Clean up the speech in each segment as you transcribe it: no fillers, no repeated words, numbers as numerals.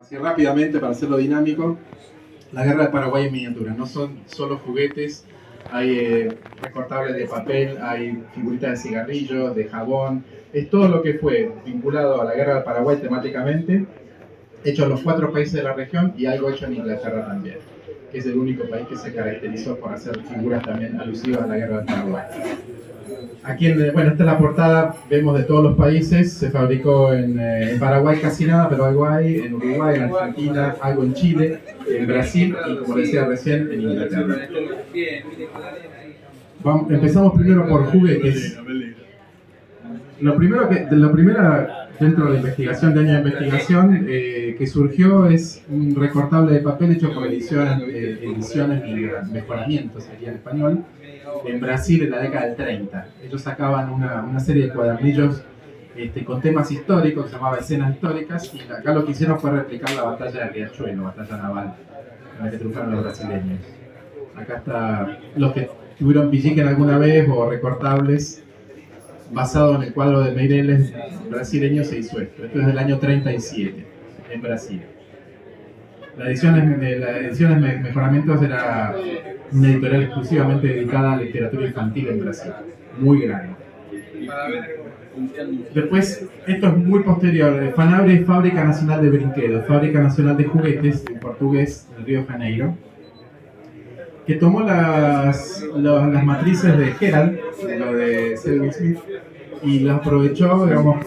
Así rápidamente, para hacerlo dinámico, la guerra del Paraguay en miniatura. No son solo juguetes, hay recortables de papel, hay figuritas de cigarrillos, de jabón. Es todo lo que fue vinculado a la guerra del Paraguay temáticamente, hecho en los 4 países de la región y algo hecho en Inglaterra también, que es el único país que se caracterizó por hacer figuras también alusivas a la guerra del Paraguay. Aquí, bueno, esta es la portada, vemos de todos los países, se fabricó en Paraguay casi nada, pero algo hay, en Uruguay, en Argentina, algo en Chile, en Brasil y, como decía recién, en Inglaterra. Empezamos primero por juguetes. Lo primero dentro de la investigación, de año de investigación, que surgió es un recortable de papel hecho por ediciones y mejoramientos, sería en español, en Brasil en la década del 30. Ellos sacaban una serie de cuadernillos con temas históricos, que se llamaba Escenas Históricas, y acá lo que hicieron fue replicar la batalla de Riachuelo, batalla naval, en la que triunfaron los brasileños. Acá está los que tuvieron pilliquen alguna vez o recortables, basado en el cuadro de Meireles brasileño, se hizo esto. Esto es del año 37, en Brasil. La edición de Mejoramientos era una editorial exclusivamente dedicada a la literatura infantil en Brasil. Muy grande. Después, esto es muy posterior. Fanabre es Fábrica Nacional de Brinquedos, Fábrica Nacional de Juguetes, en portugués, del Río de Janeiro, que tomó las matrices de Herald, lo de Selwyn Smith, y las aprovechó, digamos,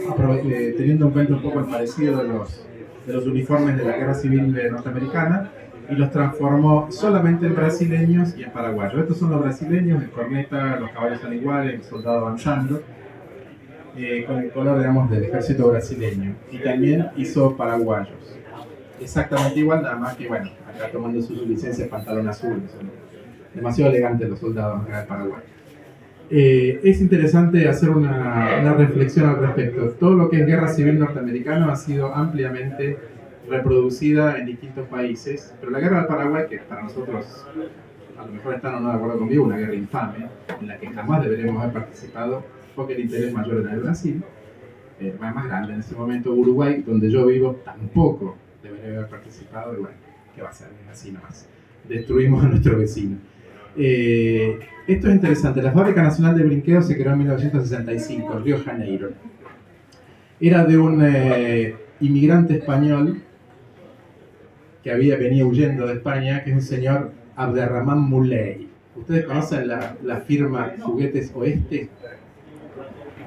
teniendo en cuenta un poco el parecido de los uniformes de la Guerra Civil Norteamericana, y los transformó solamente en brasileños y en paraguayos. Estos son los brasileños, el corneta, los caballos son iguales, el soldado avanzando, con el color, digamos, del ejército brasileño. Y también hizo paraguayos. Exactamente igual, nada más que, bueno, acá tomando sus licencias, pantalón azul. Son demasiado elegantes los soldados acá de Paraguay. Es interesante hacer una reflexión al respecto. Todo lo que es guerra civil norteamericana ha sido ampliamente reproducida en distintos países, pero la guerra del Paraguay, que para nosotros, a lo mejor están o no de acuerdo conmigo, una guerra infame, en la que jamás deberíamos haber participado, porque el interés mayor era el Brasil, más grande en ese momento. Uruguay, donde yo vivo, tampoco debería haber participado, y bueno, ¿qué va a ser? Así nomás. Destruimos a nuestro vecino. Esto es interesante. La Fábrica Nacional de Brinquedos se creó en 1965, en Río de Janeiro. Era de un inmigrante español que venía huyendo de España, que es un señor Abderramán Muley. ¿Ustedes conocen la firma Juguetes Oeste?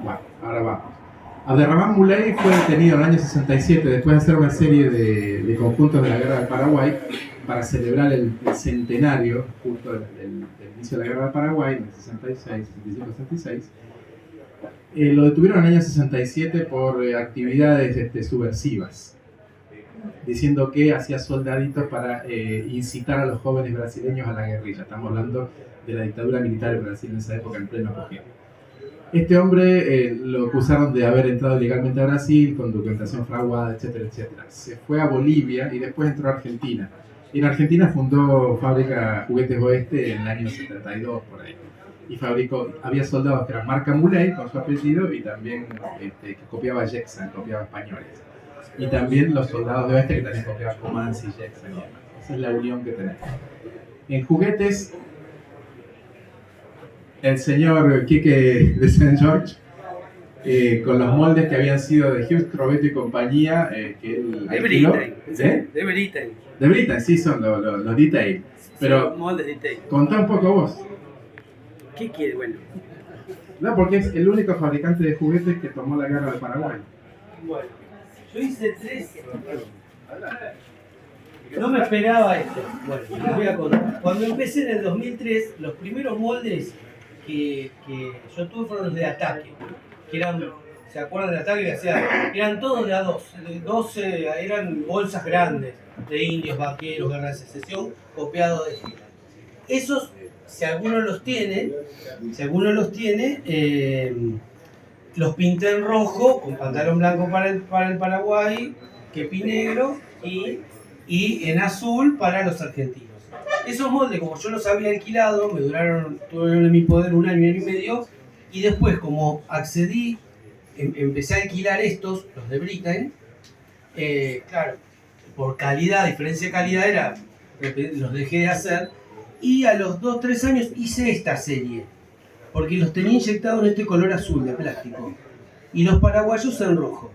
Bueno, ahora vamos. Abderramán Muley fue detenido en el año 67 después de hacer una serie de conjuntos de la Guerra del Paraguay para celebrar el centenario justo del inicio de la Guerra del Paraguay, en el 66, 65-66. Lo detuvieron en el año 67 por actividades subversivas, diciendo que hacía soldaditos para incitar a los jóvenes brasileños a la guerrilla. Estamos hablando de la dictadura militar en Brasil en esa época, en pleno apogeo. Este hombre lo acusaron de haber entrado ilegalmente a Brasil con documentación fraguada, etcétera, etcétera. Se fue a Bolivia y después entró a Argentina. Y en Argentina fundó Fábrica Juguetes Oeste en el año 72, por ahí. Y había soldados que eran marca Muley, con su apellido, y también que copiaba Jackson, copiaba españoles. Y también los soldados de Oeste, que también copiaban Comanche y Jackson y demás. Esa es la unión que tenemos. En juguetes, el señor Quique de St. George, con los moldes que habían sido de Hughes, Robeto y compañía, que él alquiló. De Britain, sí, son los detail. Pero moldes detail. Contá un poco vos. ¿Qué quiere? Bueno. No, porque es el único fabricante de juguetes que tomó la guerra del Paraguay. Bueno, yo hice 3. No me esperaba esto. Bueno, les voy a contar. Cuando empecé en el 2003, los primeros moldes que yo tuve fueron los de Ataque, que eran, ¿se acuerdan de Ataque? Eran todos de A2, de 12, eran bolsas grandes, de indios, vaqueros, guerra de secesión, copiados de gira. Esos, si alguno los tiene, los pinté en rojo, con pantalón blanco para el Paraguay, kepi negro y en azul para los argentinos. Esos moldes, como yo los había alquilado, tuvieron en mi poder 1 año y medio, y después, como empecé a alquilar estos, los de Britain, claro, por calidad, diferencia de calidad, los dejé de hacer. Y a los 2-3 años hice esta serie, porque los tenía inyectados en este color azul de plástico. Y los paraguayos en rojo.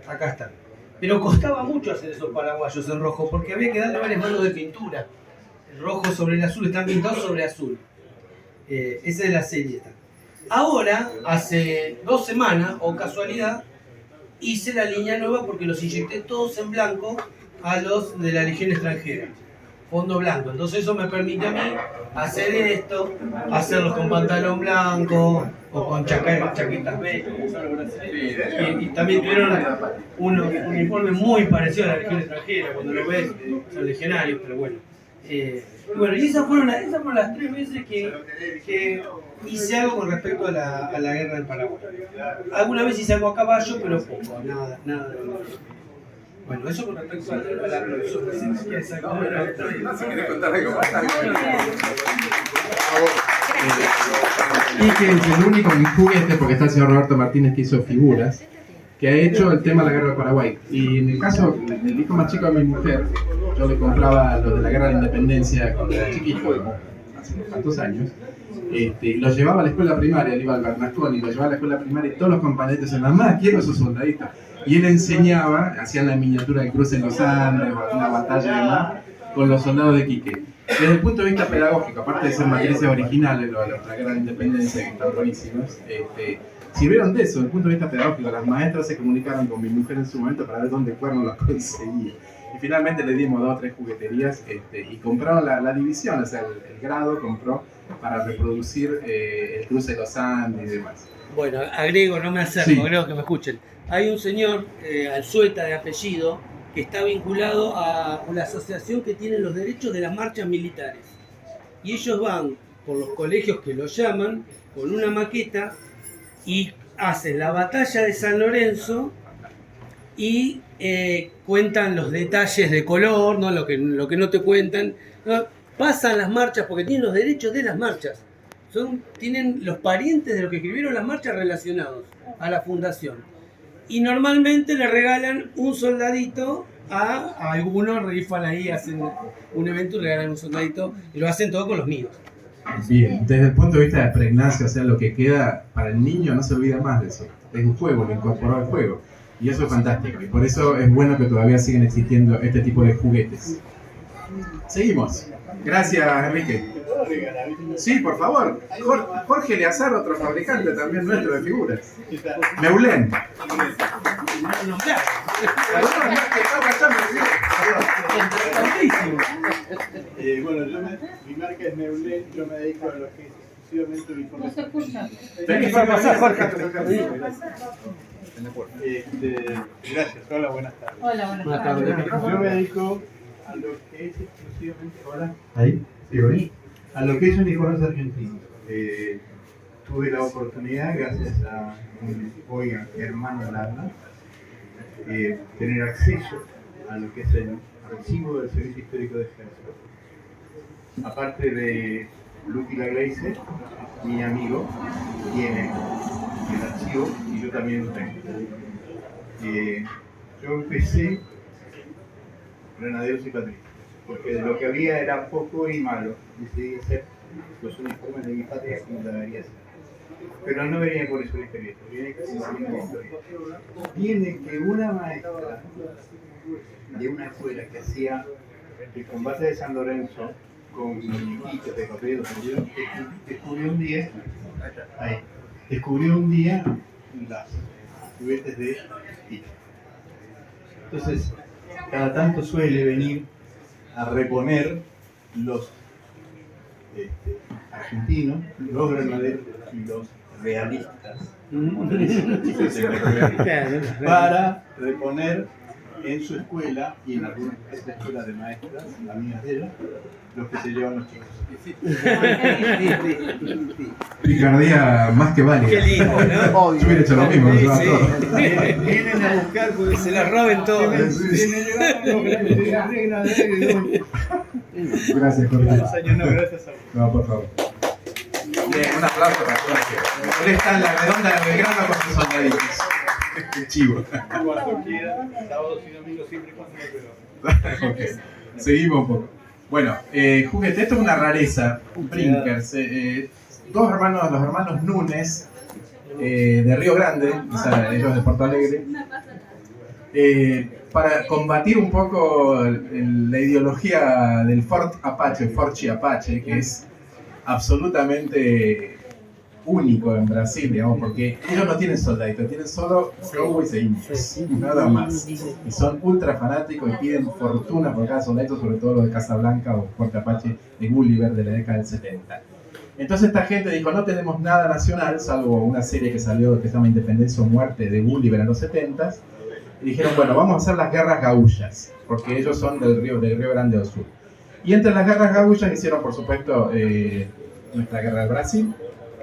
Acá están. Pero costaba mucho hacer esos paraguayos en rojo, porque había que darle varias manos de pintura. El rojo sobre el azul, están pintados sobre azul. Esa es la serie esta. Ahora, hace 2 semanas, o casualidad, hice la línea nueva porque los inyecté todos en blanco a los de la Legión Extranjera. Fondo blanco. Entonces eso me permite a mí hacer esto, hacerlos con pantalón blanco o con chaquetas verdes. Y también tuvieron un uniforme muy parecido a la Legión Extranjera, cuando lo ves, son legionarios, pero bueno. Y esas fueron las 3 veces que hice algo con respecto a la guerra del Paraguay. Alguna vez hice algo a caballo, pero poco, nada. Bueno, eso con respecto a la producción. Si quieres contar algo más. Y que es el único juguete, porque está el señor Roberto Martínez que hizo figuras, que ha hecho el tema de la guerra del Paraguay. Y en el caso del hijo más chico de mi mujer, yo le compraba los de la guerra de la independencia cuando era chiquito, hace unos cuantos años. Lo llevaba a la escuela primaria, él iba al Bernasconi, lo llevaba a la escuela primaria y todos los compañeros decían, mamá, quiero esos soldaditos. Y él enseñaba, hacían la miniatura de Cruz en los Andes o alguna batalla y demás, con los soldados de Quique. Desde el punto de vista pedagógico, aparte de ser matrices originales, lo de la guerra de la independencia, que están buenísimos, sirvieron de eso, desde el punto de vista pedagógico. Las maestras se comunicaron con mi mujer en su momento para ver dónde cuerno los conseguía. Y finalmente le dimos 2 o 3 jugueterías y compraron la división, o sea, el grado compró para reproducir el cruce de los Andes y demás. Bueno, agrego, no me acerco, sí. Agrego que me escuchen. Hay un señor, Alzueta de apellido, que está vinculado a la asociación que tiene los derechos de las marchas militares. Y ellos van por los colegios que los llaman, con una maqueta, y hacen la batalla de San Lorenzo y cuentan los detalles de color, ¿no? lo que no te cuentan. ¿No? Pasan las marchas porque tienen los derechos de las marchas. Tienen los parientes de los que escribieron las marchas relacionados a la fundación. Y normalmente le regalan un soldadito a algunos, rifan ahí, hacen un evento y regalan un soldadito, y lo hacen todo con los míos. Bien, desde el punto de vista de pregnancia, o sea, lo que queda para el niño no se olvida más de eso. Es un juego, lo incorporó al juego. Y eso es fantástico. Y por eso es bueno que todavía siguen existiendo este tipo de juguetes. Seguimos. Gracias, Enrique. Sí, por favor. Jorge Eleazar, otro fabricante también nuestro de figuras. Neulen. Bueno, mi marca es Neulen, yo me dedico a lo que es exclusivamente uniforme. No se escucha. Vení para pasar, Jorge. Gracias, hola, buenas tardes. Hola, buenas tardes. Yo me dedico a lo que es exclusivamente, hola. Ahí, sí, ¿ves? A lo que es uniformes argentinos. Tuve la oportunidad, gracias a mi hoy hermano Lana, tener acceso a lo que es el archivo del Servicio Histórico de Ejército. Aparte de Lucky Laglaise, mi amigo, tiene el archivo y yo también lo tengo. Yo empecé Granaderos y Patria, porque de lo que había era poco y malo. Decidí hacer los uniformes de mi patria como debería ser. Pero no venía por eso la historia, viene con la historia. Viene que una maestra de una escuela que hacía el combate de San Lorenzo con muñequitos de papel, descubrió un día las juguetes de Hitler. Entonces, cada tanto suele venir a reponer los argentinos, los granaderos y los realistas, para reponer en su escuela y en algunas escuelas de maestras, amigas de ella, los que se llevan los chicos. Picardía más que válida. Qué lindo, ¿no? Yo hubiera hecho lo mismo, lo llevaba todo. Vienen a buscar porque se las roben todos. Gracias, Jorge. Gracias a vos. No, por favor. Bien, un aplauso para Jorge. Él está en la redonda de Belgrano con sus soldaditos. Qué chivo. Cuando quiera, sábados y domingos siempre cuando, pero Ok, seguimos un poco. Bueno, juguete, esto es una rareza, Brinkers. Dos hermanos, los hermanos Núñez, de Río Grande, o sea, ellos de Porto Alegre, para combatir un poco la ideología del Fort Apache, Forchi Apache, que es absolutamente único en Brasil, digamos, porque ellos no tienen soldaditos, tienen solo cowboys e indios, nada más. Y son ultra fanáticos y piden fortuna por cada soldadito, sobre todo los de Casablanca o Fuerte Apache de Gulliver de la década del 70. Entonces esta gente dijo, no tenemos nada nacional, salvo una serie que salió que se llama Independencia o Muerte de Gulliver en los 70. Y dijeron, bueno, vamos a hacer las guerras gaullas, porque ellos son del Río Grande do Sul. Y entre las guerras gaullas hicieron, por supuesto, nuestra guerra del Brasil,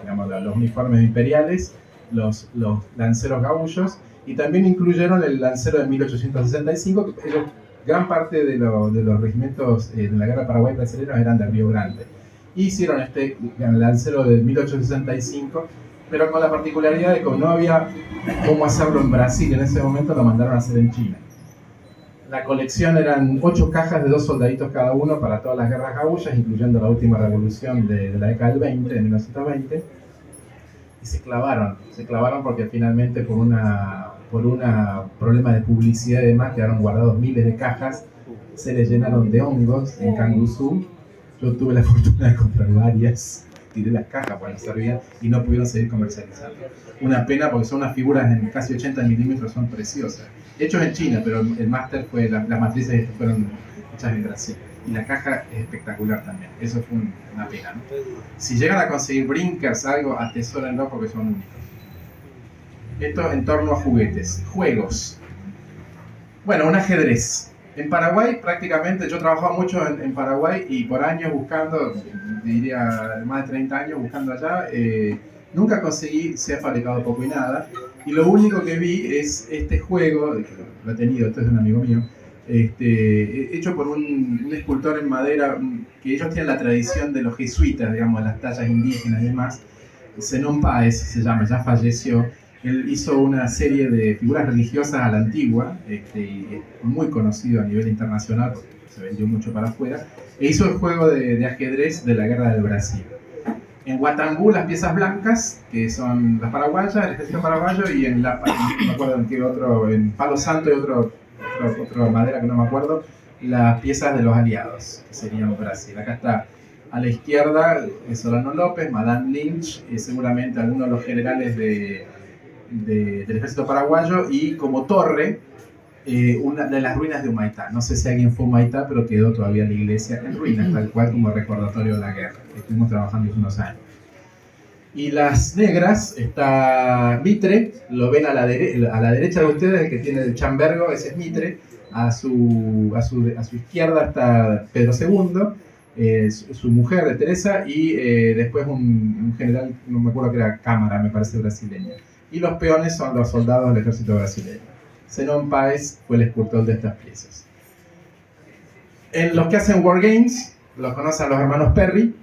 digamos, los uniformes imperiales, los lanceros gaullos, y también incluyeron el lancero de 1865, que ellos, gran parte de los regimientos de la guerra Paraguay brasileños eran de Río Grande. Y hicieron este lancero de 1865, pero con la particularidad de que no había cómo hacerlo en Brasil, en ese momento lo mandaron a hacer en China. La colección eran 8 cajas de 2 soldaditos cada uno para todas las guerras gaullas, incluyendo la última revolución de la década del 20, de 1920. Y se clavaron porque finalmente por un problema de publicidad y demás quedaron guardados miles de cajas, se les llenaron de hongos en Canguazú. Yo tuve la fortuna de comprar varias, tiré las cajas porque no servían y no pudieron seguir comercializando. Una pena porque son unas figuras en casi 80 milímetros, son preciosas. Hechos en China, pero el máster fue, las matrices fueron hechas en Brasil. Y la caja es espectacular también. Eso fue una pena, ¿no? Si llegan a conseguir Brinkers, algo, atesórenlo porque son únicos. Esto en torno a juguetes. Juegos. Bueno, un ajedrez. En Paraguay, prácticamente, yo trabajaba mucho en Paraguay y por años buscando, diría más de 30 años buscando allá, nunca conseguí, se ha fabricado poco y nada. Y lo único que vi es este juego, lo he tenido, esto es de un amigo mío, hecho por un escultor en madera, que ellos tienen la tradición de los jesuitas, digamos, las tallas indígenas y demás. Zenón Páez se llama, ya falleció. Él hizo una serie de figuras religiosas a la antigua, muy conocido a nivel internacional porque se vendió mucho para afuera, e hizo el juego de ajedrez de la Guerra del Brasil. En Guatambú las piezas blancas, que son las paraguayas, el ejército paraguayo, y no me acuerdo en qué otro, en Palo Santo y otra madera que no me acuerdo, las piezas de los aliados, que serían Brasil. Acá está a la izquierda Solano López, Madame Lynch, seguramente algunos de los generales del ejército paraguayo, y como torre una de las ruinas de Humaitá. No sé si alguien fue a Humaitá, pero quedó todavía la iglesia en ruinas, tal cual como recordatorio de la guerra. Estuvimos trabajando hace unos años. Y las negras está Mitre, lo ven a la derecha de ustedes, el que tiene el chambergo, ese es Mitre. A su izquierda está Pedro II, su mujer Teresa, y después un general, no me acuerdo que era Cámara, me parece, brasileño. Y los peones son los soldados del ejército brasileño. Zenón Páez fue el escultor de estas piezas. En los que hacen Wargames, los conocen los hermanos Perry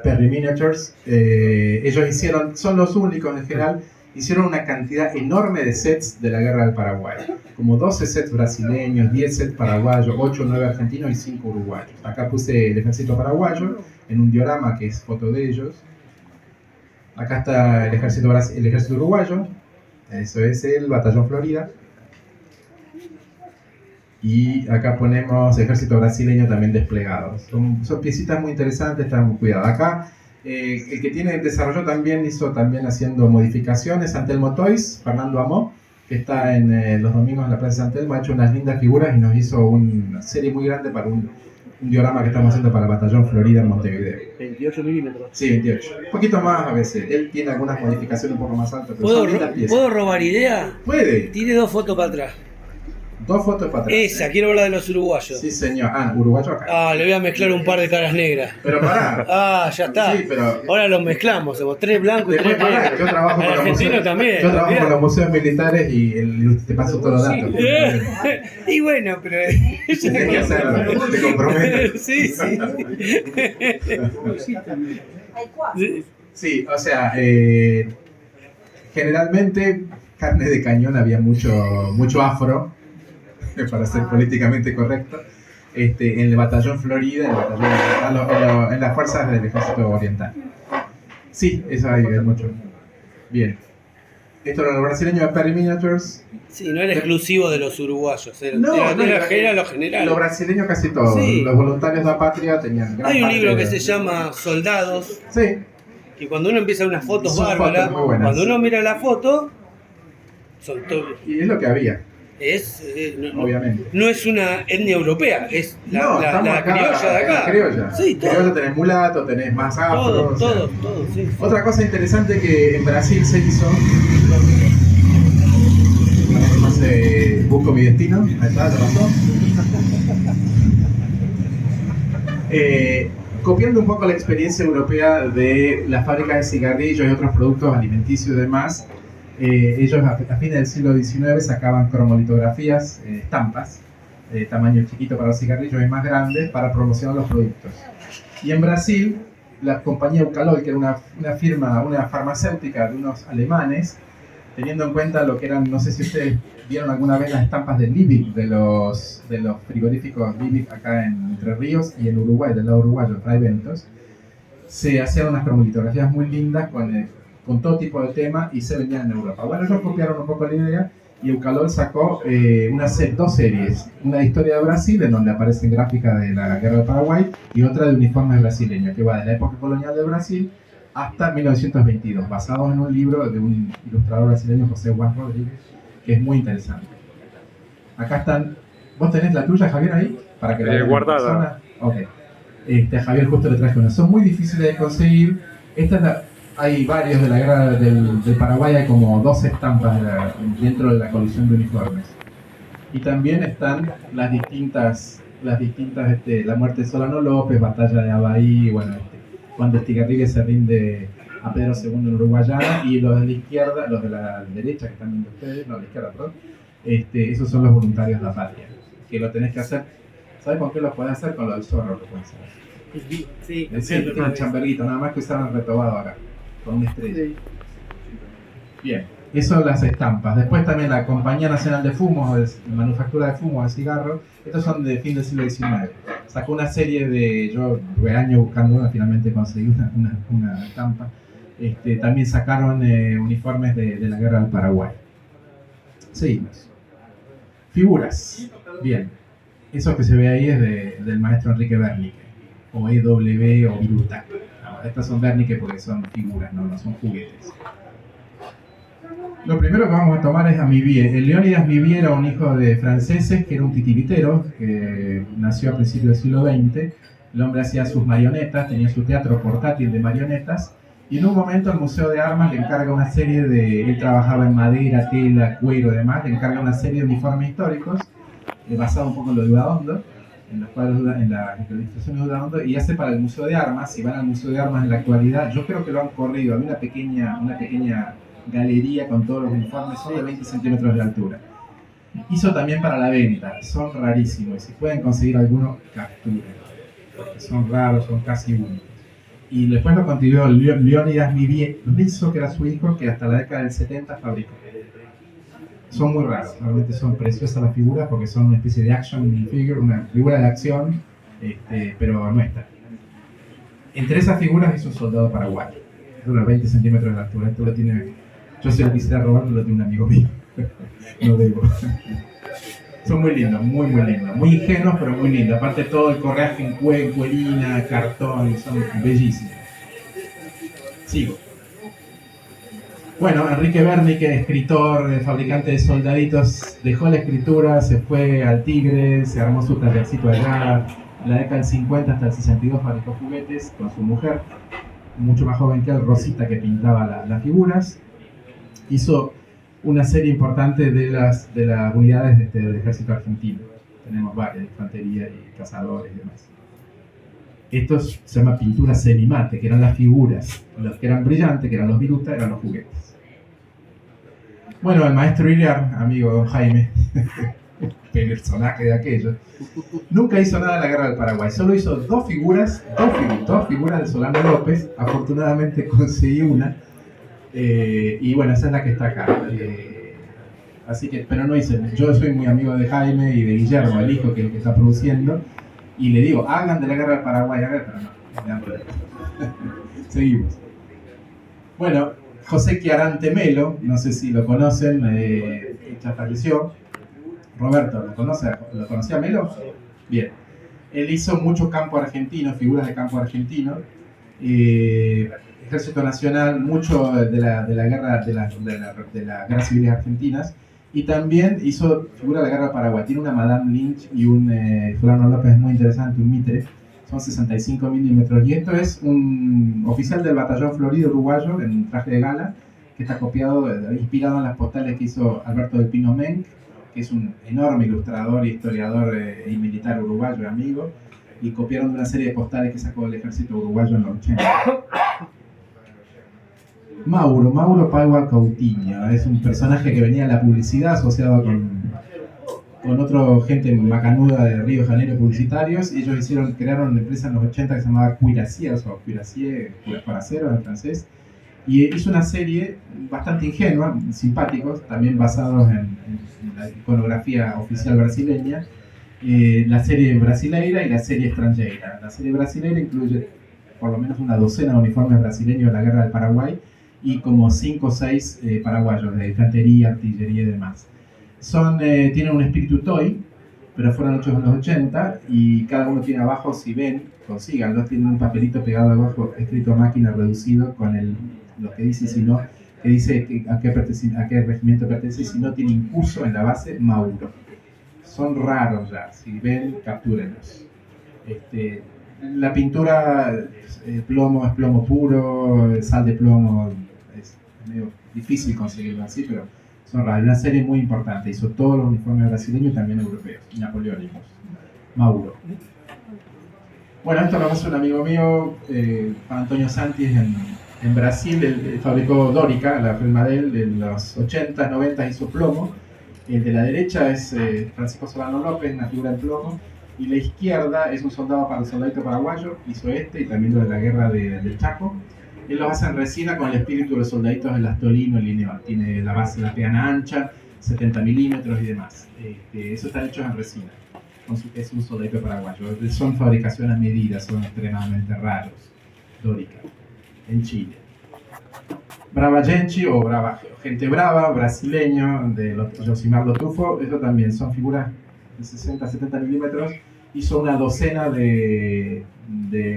Miniatures. Ellos son los únicos en general, hicieron una cantidad enorme de sets de la Guerra del Paraguay. Como 12 sets brasileños, 10 sets paraguayos, 8 o 9 argentinos y 5 uruguayos. Acá puse el ejército paraguayo en un diorama que es foto de ellos. Acá está el ejército uruguayo, eso es el Batallón Florida. Y acá ponemos ejército brasileño también desplegado. Son piecitas muy interesantes, están muy cuidadas. Acá el que desarrolló también, hizo también haciendo modificaciones, Antelmo Toys, Fernando Amó, que está en los domingos en la Plaza de San Telmo, ha hecho unas lindas figuras y nos hizo una serie muy grande para un diorama que estamos haciendo para el Batallón Florida en Montevideo. 28 milímetros. Sí, 28. Un poquito más a veces. Él tiene algunas modificaciones un poco más altas, pero son lindas piezas. ¿Puedo robar idea? Puede. Tire 2 fotos para atrás. 2 fotos para atrás. Esa, quiero ver la de los uruguayos. Sí, señor. Uruguayo acá. Le voy a mezclar un par de caras negras. Pero pará. Ya está. Sí, pero ahora los mezclamos, 3 blancos y 3 negros. Yo trabajo con los museos. También. Yo trabajo con los museos militares y te paso todos los datos. Y bueno, pero Tienes que hacerlo. Te comprometo. Sí. Sí, o sea, generalmente carne de cañón había mucho afro. para ser políticamente correcto, en el batallón Florida, en las fuerzas del ejército oriental. Sí, eso hay mucho. Bien. Esto era lo brasileño de Perry Miniatures. Sí, no era exclusivo de los uruguayos, era lo general. Los brasileños casi todos. Sí. Los voluntarios de la patria tenían gran Hay un libro parte que se llama Soldados, Sí, que cuando uno empieza unas fotos Son bárbaras, fotos muy buenas. cuando uno mira la foto, son todo, y es lo que había, obviamente. No es una etnia europea, es estamos la acá, criolla de acá. La criolla. Sí, todo. Criolla tenés mulato, tenés más afro. Todo, sí. Otra cosa interesante que en Brasil se hizo. Busco mi destino, ahí está, lo pasó. Copiando un poco la experiencia europea de las fábricas de cigarrillos y otros productos alimenticios y demás, ellos a fines del siglo XIX sacaban cromolitografías, estampas, tamaño chiquito para los cigarrillos y más grandes para promocionar los productos. Y en Brasil, la compañía Eucalol, que era una firma, una farmacéutica de unos alemanes, teniendo en cuenta lo que eran, no sé si ustedes vieron alguna vez las estampas de Liebig, de los frigoríficos Liebig acá en Entre Ríos y en Uruguay, del lado uruguayo, en Fray Bentos, se hacían unas cromolitografías muy lindas con todo tipo de tema y se vendían en Europa. Bueno, ellos copiaron un poco la idea y Eucalol sacó dos series, una de historia de Brasil, en donde aparecen gráficas de la guerra del Paraguay, y otra de uniformes brasileños, que va de la época colonial de Brasil hasta 1922, basados en un libro de un ilustrador brasileño, José Juan Rodríguez, que es muy interesante. Acá están. ¿Vos tenés la tuya, Javier, ahí? Para que la vean guardada. Ok. A Javier justo le traje una. Son muy difíciles de conseguir. Hay varios de la guerra del Paraguay, hay como 12 estampas dentro de la colección de uniformes. Y también están las distintas la muerte de Solano López, batalla de Abaí, bueno, cuando Estigarribia se rinde a Pedro II en Uruguayana, y los de la izquierda, los de la derecha que están viendo ustedes, no, de la izquierda, perdón, esos son los voluntarios de la patria, que lo tenés que hacer. ¿Sabes con qué lo podés hacer? Con lo del zorro lo podés hacer. Sí, Tiene un chamberguito, nada más que usaron retobado acá, con una estrella. Sí. Bien, eso son las estampas. Después también la Compañía Nacional de Fumos, de manufactura de fumo, de cigarros. Estos son de fin del siglo XIX. Sacó una serie yo tuve años buscando una, finalmente conseguí una estampa. También sacaron uniformes de la guerra del Paraguay. Seguimos. Figuras. Bien. Eso que se ve ahí es del maestro Enrique Wernicke, o EW o Viruta. No, estas son Wernicke porque son figuras, no son juguetes. Lo primero que vamos a tomar es a Mivier. El Leónidas Mivier era un hijo de franceses que era un titiritero, que nació a principios del siglo XX. El hombre hacía sus marionetas, tenía su teatro portátil de marionetas, y en un momento el Museo de Armas le encarga una serie él trabajaba en madera, tela, cuero y demás, le encarga una serie de uniformes históricos, basado un poco en lo de Udaondo, en las ilustraciones de Udaondo, y hace para el Museo de Armas. Si van al Museo de Armas en la actualidad, yo creo que lo han corrido, había una pequeña galería con todos los uniformes, son de 20 centímetros de altura. Hizo también para la venta, son rarísimos, y si pueden conseguir alguno, capturen, porque son raros, son casi únicos. Y después lo continuó Leónidas Mivier, que era su hijo, que hasta la década del 70 fabricó. Son muy raros, realmente son preciosas las figuras porque son una especie de action figure, una figura de acción, pero no está. Entre esas figuras es un soldado paraguayo, de unos 20 centímetros de altura. Esto lo tiene, yo se lo quisiera robar, pero lo tiene un amigo mío. No debo. Son muy lindos, muy lindos, muy ingenuos, pero muy lindos. Aparte todo el correaje en cuerina, cartón, son bellísimos. Sigo. Bueno, Enrique Wernicke, escritor, fabricante de soldaditos, dejó la escritura, se fue al Tigre, se armó su tallercito allá. En la década del 50 hasta el 62 fabricó juguetes con su mujer, mucho más joven que él, Rosita, que pintaba las figuras. Hizo una serie importante de las unidades del ejército argentino. Tenemos varias, infantería y cazadores y demás. Esto se llama pintura semimate, que eran las figuras. Los que eran brillantes, que eran los virutas, eran los juguetes. Bueno, el maestro Iriar, amigo don Jaime, personaje de aquello, nunca hizo nada en la guerra del Paraguay. Solo hizo dos figuras de Solano López. Afortunadamente conseguí una. Y bueno, esa es la que está acá. Así que, pero no hice. Yo soy muy amigo de Jaime y de Guillermo, el hijo que es el que está produciendo, y le digo, hagan de la guerra del Paraguay, pero no, me dan problemas. Seguimos. Bueno, José Chiarante Melo, no sé si lo conocen, ya falleció. Roberto, ¿lo conocía Melo? Bien. Él hizo mucho campo argentino, figuras de campo argentino, Ejército Nacional, mucho de la guerra de las guerras civiles argentinas, y también hizo figura de la guerra de Paraguay. Tiene una Madame Lynch y un Fulano López muy interesante, un Mitre, son 65 milímetros, y esto es un oficial del batallón Florida uruguayo en traje de gala, que está inspirado en las postales que hizo Alberto del Pino Menck, que es un enorme ilustrador, historiador y militar uruguayo, amigo, y copiaron de una serie de postales que sacó el ejército uruguayo en los 80. Mauro Pagua Coutinho, es un personaje que venía de la publicidad asociado con otra gente macanuda de Río de Janeiro, publicitarios, y ellos crearon una empresa en los 80 que se llamaba Cuirassiers, o Cuirassier, Cuiraceros en francés, y hizo una serie bastante ingenua, simpáticos, también basados en la iconografía oficial brasileña, la serie brasileira y la serie extranjera. La serie brasileira incluye por lo menos una docena de uniformes brasileños de la guerra del Paraguay y como 5 o 6 paraguayos de infantería, artillería y demás. Tienen un espíritu toy, pero fueron hechos en los 80 y cada uno tiene abajo, si ven, consíganlo, tienen un papelito pegado abajo escrito máquina reducido con lo que dice, si no, que dice a qué regimiento pertenece, y si no tiene incurso en la base Mauro. Son raros ya, si ven, captúrenlos. La pintura, plomo es plomo puro, sal de plomo es medio difícil conseguirlo así, pero son raros. Una serie muy importante, hizo todos los uniformes brasileños y también europeos, y napoleónicos. Mauro. Bueno, esto lo hace un amigo mío, Juan Antonio Santis, en Brasil. Él fabricó Dórica, la firma de él, en los 80, 90 hizo plomo. El de la derecha es Francisco Solano López, una figura de plomo, y la izquierda es un soldado para el soldadito paraguayo, hizo y también lo de la guerra del Chaco. Él los hace en resina con el espíritu de los soldaditos del Astolino, el lineal. Tiene la base, la peana ancha, 70 milímetros y demás. Eso están hechos en resina. Es un soldadito paraguayo. Son fabricaciones a medida, son extremadamente raros. Dórica, en Chile. Brava Gente o Gente Brava, brasileño, de Josimardo Tufo, eso también son figuras de 60-70 milímetros. Hizo una docena de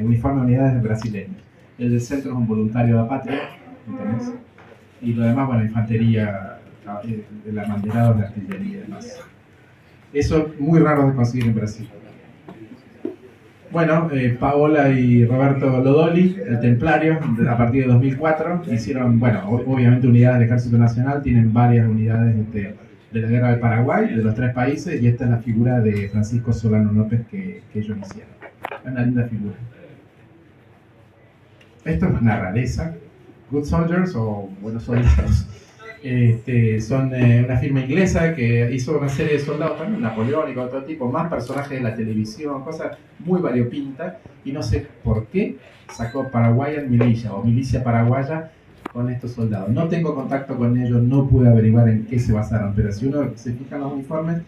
uniformes de unidades brasileños. El del centro es un voluntario de la patria, ¿entendés? Y lo demás, bueno, infantería, el abanderado de artillería y demás. Eso es muy raro de conseguir en Brasil. Bueno, Paola y Roberto Lodoli, el Templario, a partir de 2004, hicieron, bueno, obviamente unidades del Ejército Nacional, tienen varias unidades de la Guerra del Paraguay, de los 3 países, y esta es la figura de Francisco Solano López que ellos hicieron. Es una linda figura. Esto es una rareza. Good Soldiers o Buenos Soldados. Son una firma inglesa que hizo una serie de soldados también, napoleónicos, de todo tipo, más personajes de la televisión, cosas muy variopintas, y no sé por qué sacó Paraguayan Militia o Milicia Paraguaya con estos soldados. No tengo contacto con ellos, no pude averiguar en qué se basaron, pero si uno se fija en los uniformes,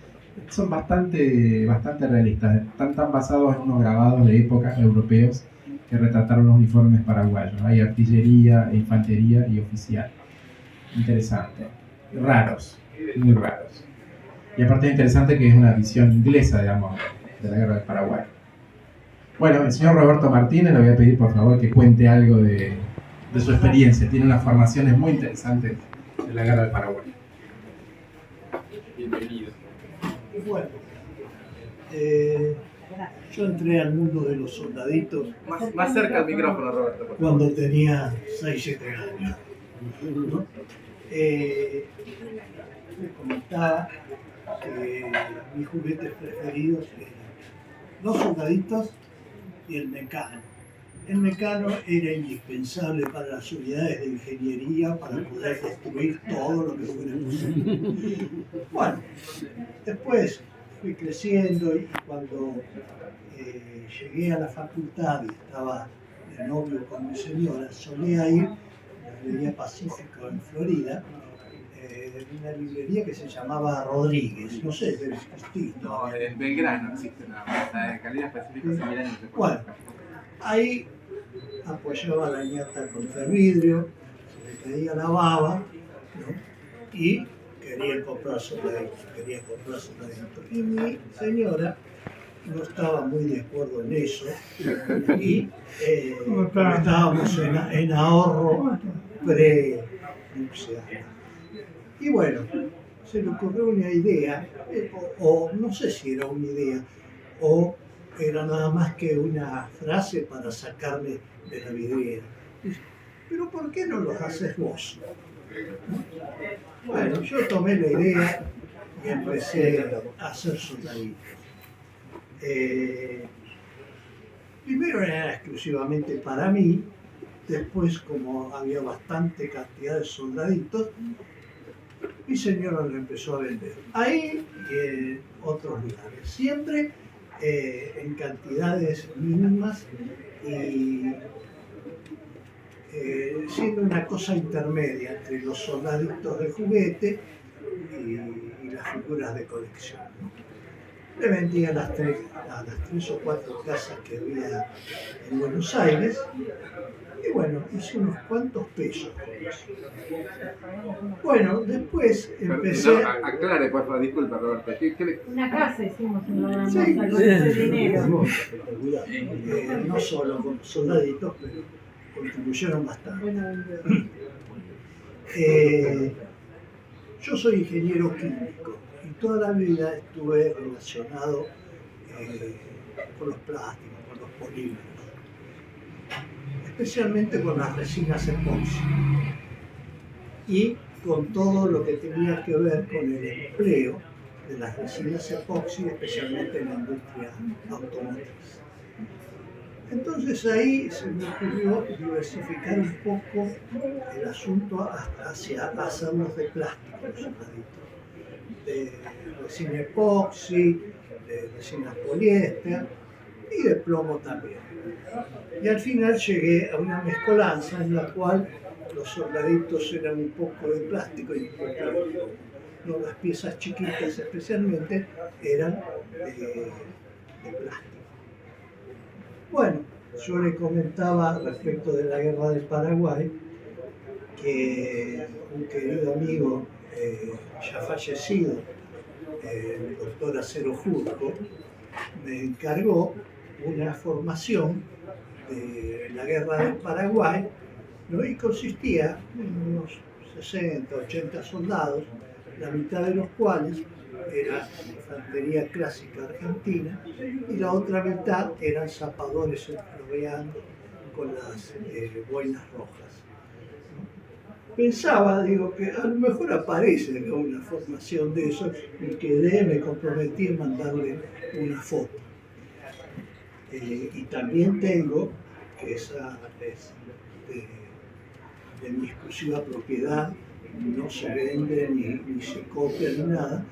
son bastante realistas, están tan basados en unos grabados de épocas europeos que retrataron los uniformes paraguayos. Hay artillería, infantería y oficial. Interesante. Raros, muy raros. Y aparte es interesante que es una visión inglesa, digamos, de la guerra del Paraguay. Bueno, el señor Roberto Martínez le voy a pedir por favor que cuente algo de su experiencia. Tiene unas formaciones muy interesantes de la guerra del Paraguay. Bienvenido. Bueno, yo entré al mundo de los soldaditos Más cerca al micrófono, Roberto. Por favor. cuando tenía 6-7 años. ¿No? Me comentaba que mis juguetes preferidos eran los soldaditos y el mecano. El mecano era indispensable para las unidades de ingeniería para poder destruir todo lo que fuera posible. Bueno, después fui creciendo y cuando llegué a la facultad y estaba de novio con mi señora, solía ir a la Librería Pacífico en Florida, en una librería que se llamaba Rodríguez, no sé, debe existir. No, en Belgrano no existe nada más. En Calidad Pacífico hace 1000 años. Bueno, ahí apoyaba la ñata contra el vidrio, se le caía la baba, ¿no? Y quería comprar soldaditos. Y mi señora no estaba muy de acuerdo en eso, y estábamos en ahorro pre-nupcial. Y bueno, se le ocurrió una idea, o no sé si era una idea, o era nada más que una frase para sacarme de la vidriera. Dice, pero ¿por qué no los haces vos? Bueno, yo tomé la idea y empecé a hacer soldaditos. Primero era exclusivamente para mí, después como había bastante cantidad de soldaditos, mi señora lo empezó a vender. Ahí y en otros lugares, siempre en cantidades mínimas y siendo una cosa intermedia entre los soldaditos de juguete y las figuras de colección, ¿no? Le vendía a las tres o cuatro casas que había en Buenos Aires y bueno, hice unos cuantos pesos con eso. Bueno, después empecé... No, aclare, por favor, disculpa, Roberto. Una casa hicimos en la Sí, con ese dinero. no solo con soldaditos, pero contribuyeron bastante. Yo soy ingeniero químico y toda la vida estuve relacionado con los plásticos, con los polímeros, especialmente con las resinas epoxi y con todo lo que tenía que ver con el empleo de las resinas epoxi, especialmente en la industria automotriz. Entonces ahí se me ocurrió diversificar un poco el asunto hacia hacerlos de plástico, de resina epoxi, de resinas poliéster y de plomo también. Y al final llegué a una mezcolanza en la cual los soldaditos eran un poco de plástico y un poco de plomo. No, las piezas chiquitas especialmente eran de plástico. Bueno, yo le comentaba respecto de la guerra del Paraguay que un querido amigo ya fallecido, el doctor Acero Furco, me encargó una formación de la guerra del Paraguay, ¿no? Y consistía en unos 60, 80 soldados, la mitad de los cuales era infantería clásica argentina y la otra mitad eran zapadores entrerrianos con las boinas rojas. Pensaba, digo, que a lo mejor aparece una formación de eso y quedé, me comprometí en mandarle una foto. Y también tengo, que esa es de mi exclusiva propiedad, no se vende ni se copia ni nada,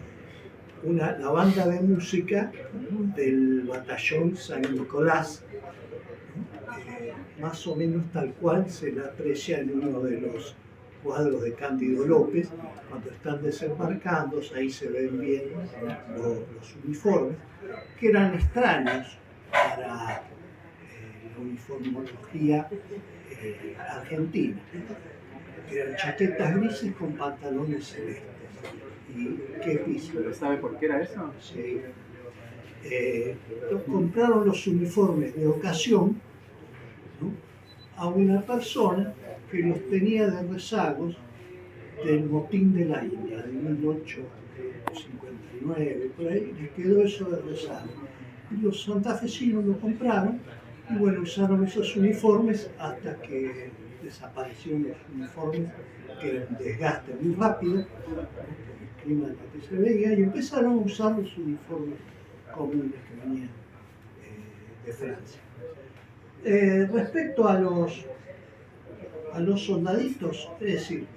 la banda de música del batallón San Nicolás, más o menos tal cual se la aprecia en uno de los cuadros de Cándido López, cuando están desembarcando, ahí se ven bien los uniformes, que eran extraños para la uniformología argentina. Eran chaquetas grises con pantalones celestes. ¿Y qué piso? ¿Pero sabe por qué era eso? Sí. Compraron los uniformes de ocasión, ¿no?, a una persona que los tenía de rezagos del motín de la India, de 1859, por ahí, les quedó eso de rezago. Y los santafesinos lo compraron y bueno, usaron esos uniformes hasta que desaparecieron los uniformes, que era un desgaste muy rápido, el clima en el que se veía, y empezaron a usar los uniformes comunes que venían de Francia. Respecto a los soldaditos, es decir,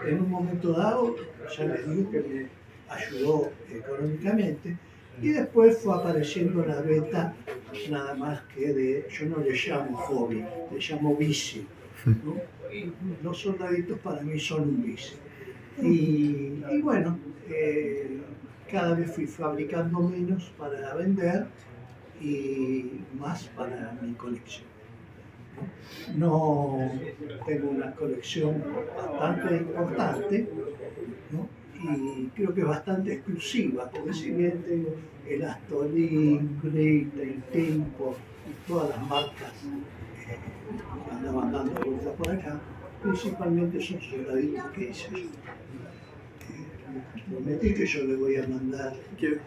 en un momento dado, ya les digo que me ayudó económicamente, y después fue apareciendo la beta nada más que yo no le llamo hobby, le llamo vicio, ¿no? Los soldaditos para mí son un vicio. Y bueno, cada vez fui fabricando menos para vender y más para mi colección. No tengo una colección bastante importante, ¿no? Y creo que es bastante exclusiva, porque si bien tengo el Astolín, Greta, el Tempo y todas las marcas que andaban dando vueltas por acá, principalmente son soldaditos que hice yo. Prometí que yo le voy a mandar. Queda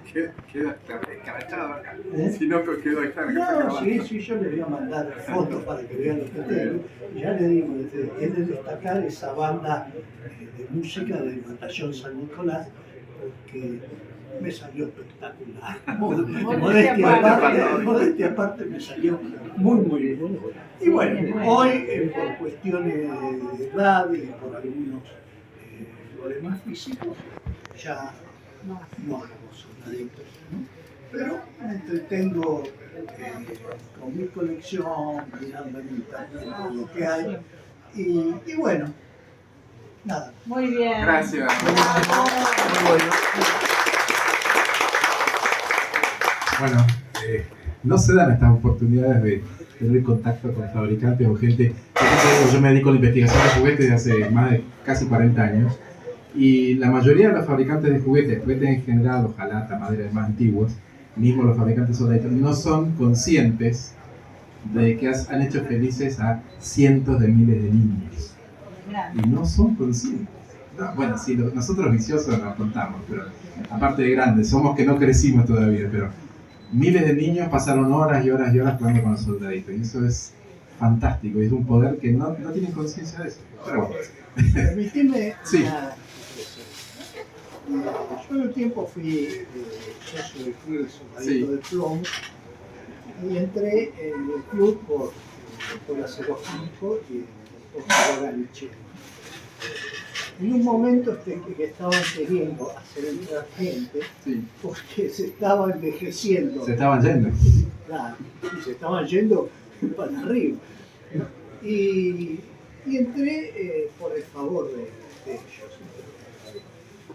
escarachado acá. ¿Eh? Si no, quedó escarachado. No, sí, yo le voy a mandar fotos para que vean lo que tengo. Ya le digo, es de destacar esa banda de música del Batallón San Nicolás, porque me salió espectacular. Modestia aparte me salió muy bueno. Y bueno, hoy por cuestiones de edad y por algunos problemas físicos, ya no hago soldaditos, ¿no? Pero me entretengo con mi colección, mirando en internet lo que hay. Y bueno, nada. Muy bien. Gracias. Muy bueno. Bueno, no se dan estas oportunidades de tener contacto con fabricantes o gente. Yo me dedico a la investigación de juguetes desde hace más de casi 40 años. Y la mayoría de los fabricantes de juguetes en general, ojalá la madera más antiguos, mismo los fabricantes soldaditos, no son conscientes de que han hecho felices a cientos de miles de niños. Y no son conscientes. No, bueno, sí, nosotros viciosos nos contamos, pero aparte de grandes, somos que no crecimos todavía, pero miles de niños pasaron horas y horas y horas jugando con los soldaditos. Y eso es fantástico, y es un poder que no tienen conciencia de eso. Pero bueno. Permitime Sí. Yo en un tiempo fui socio del club de soldadito de plomo y entré en el club por la 05 y el doctor Ganichel. En un momento que estaban queriendo hacer entrar gente Sí. porque se estaba envejeciendo. Se estaban yendo. Claro, y se estaban yendo para arriba. Y entré por el favor de ellos.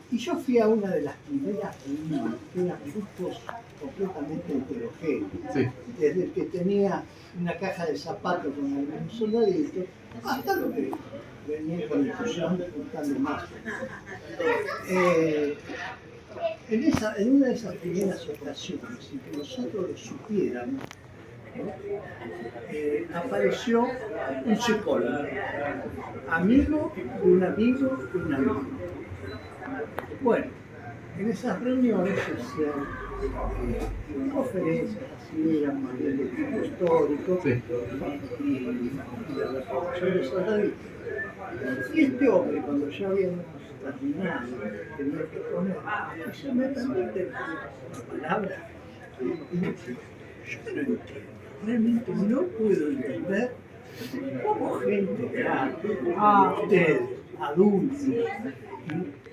Y yo fui a una de las primeras reuniones, que eran grupos completamente heterogéneos. Sí. Desde el que tenía una caja de zapatos con algunos soldaditos, hasta lo que venía con entusiasmo juntando más. En una de esas primeras ocasiones, sin que nosotros lo supiéramos, apareció un psicólogo, amigo de un amigo de un amigo. Bueno, en esas reuniones se hacían conferencias, así eran más bien de tipo histórico Sí. y de reflexión de soldaditos. Y este hombre, cuando ya habíamos terminado, tenía que poner, y se me permite la palabra, y dice, yo no entiendo, realmente no puedo entender cómo gente grande, ustedes, adultos,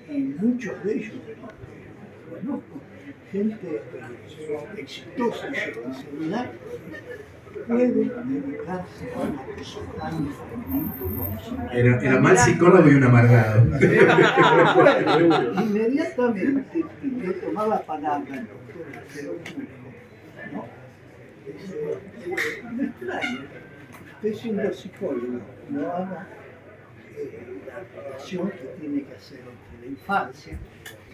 y muchos de ellos conozco, gente exitosa en su especialidad, pueden dedicarse a una cosa tan diferente como soldado. Era mal psicólogo y un amargado. Bueno, inmediatamente que tomaba la palabra el doctor Alfredo Turco, ¿no? Me extraña, usted siendo psicólogo, no haga la relación que tiene que hacer entre la infancia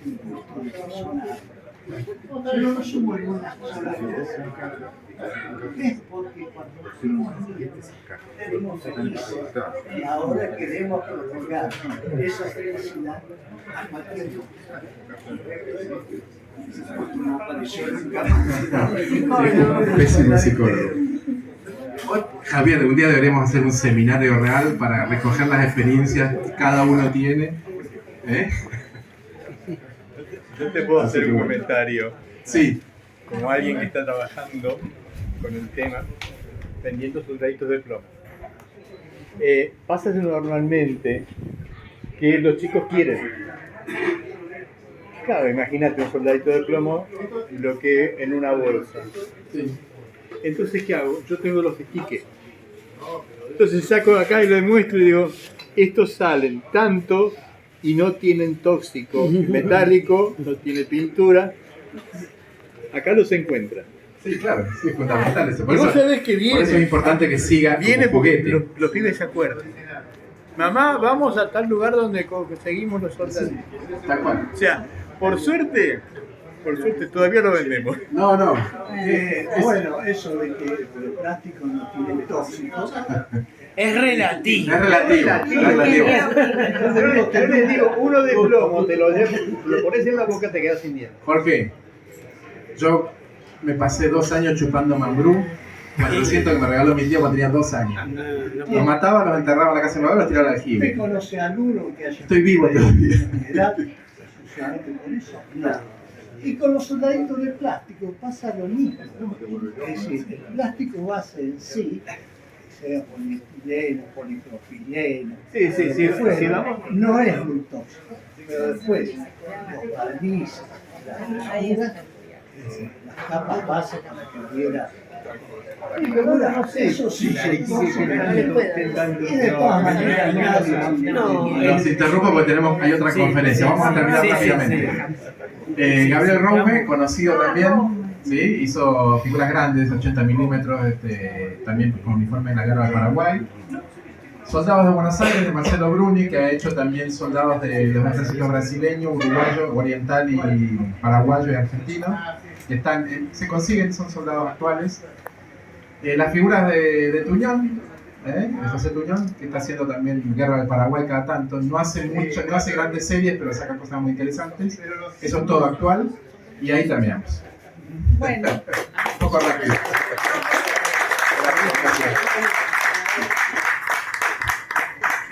y el gusto nutricional. Pero no somos algunas sola cosa. Es porque cuando fuimos niños fuimos felices y ahora queremos prolongar esa felicidad a cualquier cosa. No apareció nunca. Pésimo psicólogo. Javier, un día deberíamos hacer un seminario real para recoger las experiencias que cada uno tiene. Yo te puedo hacer un comentario. Sí. Como alguien que está trabajando con el tema, vendiendo soldaditos de plomo. Pasa normalmente que los chicos quieren. Claro, imagínate un soldadito de plomo, lo que en una bolsa. Sí. Entonces, ¿qué hago? Yo tengo los stickers. Entonces saco de acá y lo demuestro y digo, estos salen tanto y no tienen tóxico metálico, no tiene pintura. Acá los encuentra. Sí, claro, sí, es fundamental eso. Por Y vos eso, sabés que por eso es viene, importante que siga viene como porque juguete. los pibes se acuerdan. Mamá, vamos a tal lugar donde conseguimos los soldados. Tal cual. O sea, por suerte todavía lo vendemos. No, no. Bueno, eso de que el plástico no tiene tóxicos. Es relativo. Es relativo. Es relativo. Yo les digo, uno de plomo, lo pones en la boca, te quedas sin dientes. Jorge, yo me pasé 2 años chupando mambrú. 400 que me regaló mi tío cuando tenía 2 años. Los mataba, los enterraba en la casa de mi abuelo y los tiraba al ¿Usted aljibe. conoce a alguno que haya Estoy vivo todavía. edad asociadamente con eso? No. Y con los soldaditos de plástico pasa lo mismo. Es decir, el plástico base en sí, sea poliestireno, polipropileno, Sí, lo que fuera, sí, vamos. no es muy tóxico. Pero después, los barnices, las figuras, las capas bases para que hubiera. Eso sí, y de todas maneras, nadie. Los interrumpo porque hay otra conferencia. Vamos a terminar rápidamente. Gabriel Roume, conocido también, ¿sí? Hizo figuras grandes, 80 milímetros, también con uniforme de la guerra del Paraguay. Soldados de Buenos Aires, de Marcelo Bruni, que ha hecho también soldados de los ejércitos brasileño, uruguayo, oriental y paraguayo y argentino. Que se consiguen, son soldados actuales. Las figuras de Tuñón, de José Tuñón, que está haciendo también Guerra del Paraguay cada tanto. No hace grandes series, pero saca cosas muy interesantes. Eso es todo actual. Y ahí terminamos. Bueno. Un poco rápido. Gracias.